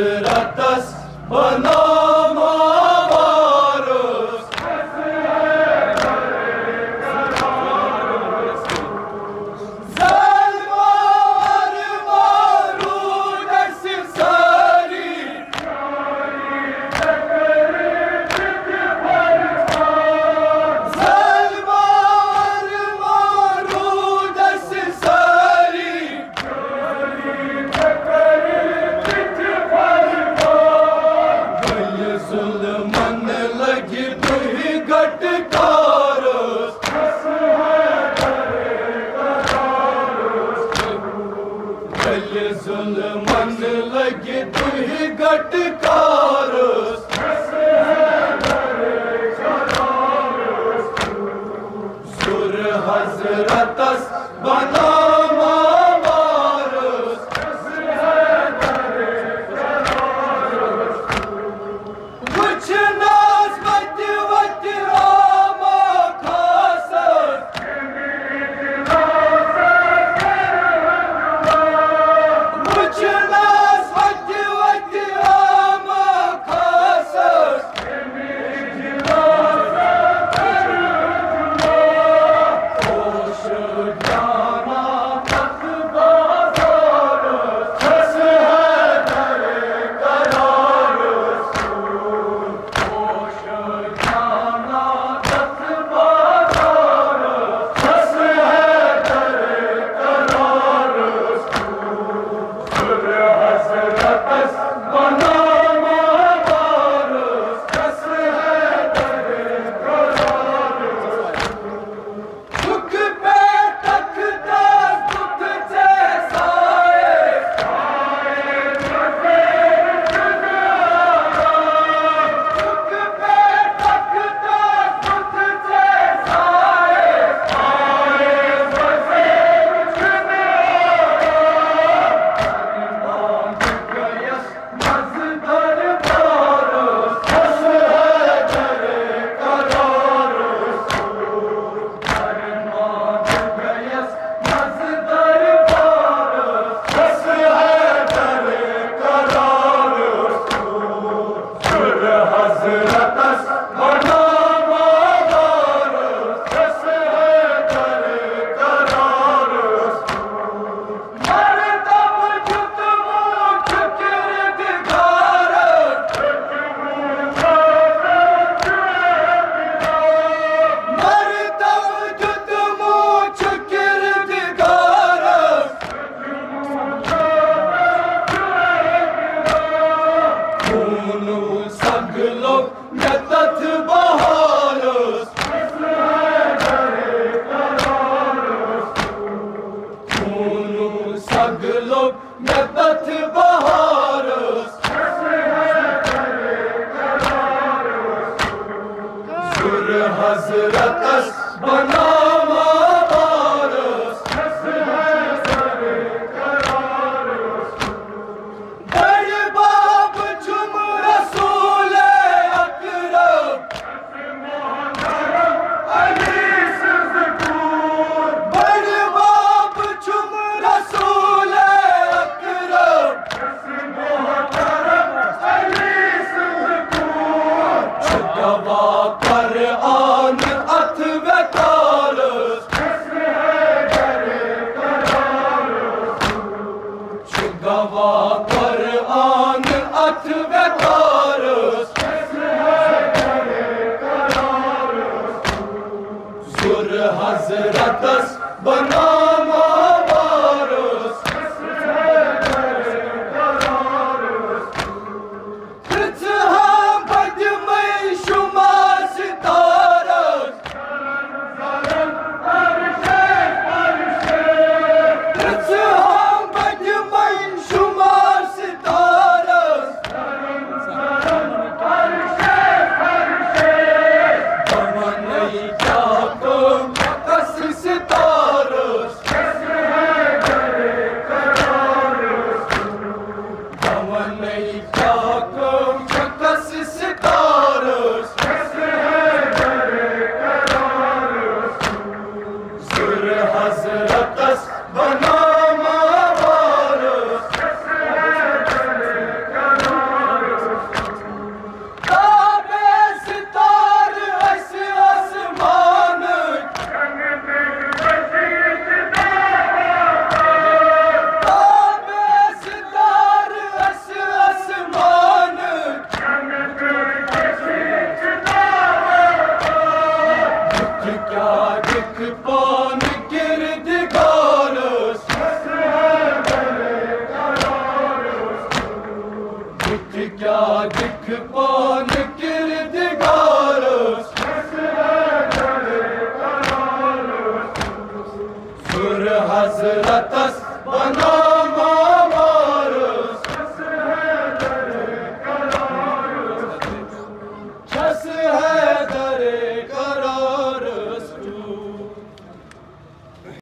हजरतस बनामा वारस ज़लवार मारूद सिसारी ज़लवार मारूद सिसारी जुल्मन लगी तुही गटकार जुल्मन लगी तुही गटकार सुर हजरतस बनामा वारस कुछ नाज वत रामा खासर कुछ नाज वत रामा खासर होश जाना तक बाजार हस है दरे करार होश जाना तक बाजार हस है दरे करार सुर हजरतस बनामा वारस हस है दरे करार दुख पे तकता दुख जैसाए दुख पे तकता दुख जैसाए गयस मजदर बारस हस है दरे करार गयस मजदर बारस हस है दरे करार सुर हजरतस बनामा वारस हस है दरे करार मरतब जुतमो चुकिरदिगार मरतब जुतमो चुकिरदिगार खूनु सगलो यतथ बहारस खूनु सगलो यतथ बहारस सुर हजरतस बनामा वारस बड़ बाप चुम रसूल अकरम बड़ बाप चुम रसूल अकरम गवा कर आन अथ वकारस गवा कर आन अथ वकारस सुर हजरतस बनामा वारस कृत हाँ बद में शुमार सितारस कृत हाँ बद में शुमार सितारस तमन्नई जाको कस सितारस तमन्नई जाको कस सितारस सुर हजरतस बनामा वारस उठ क्या दिख पान किरदगारस सुर हजरतस बना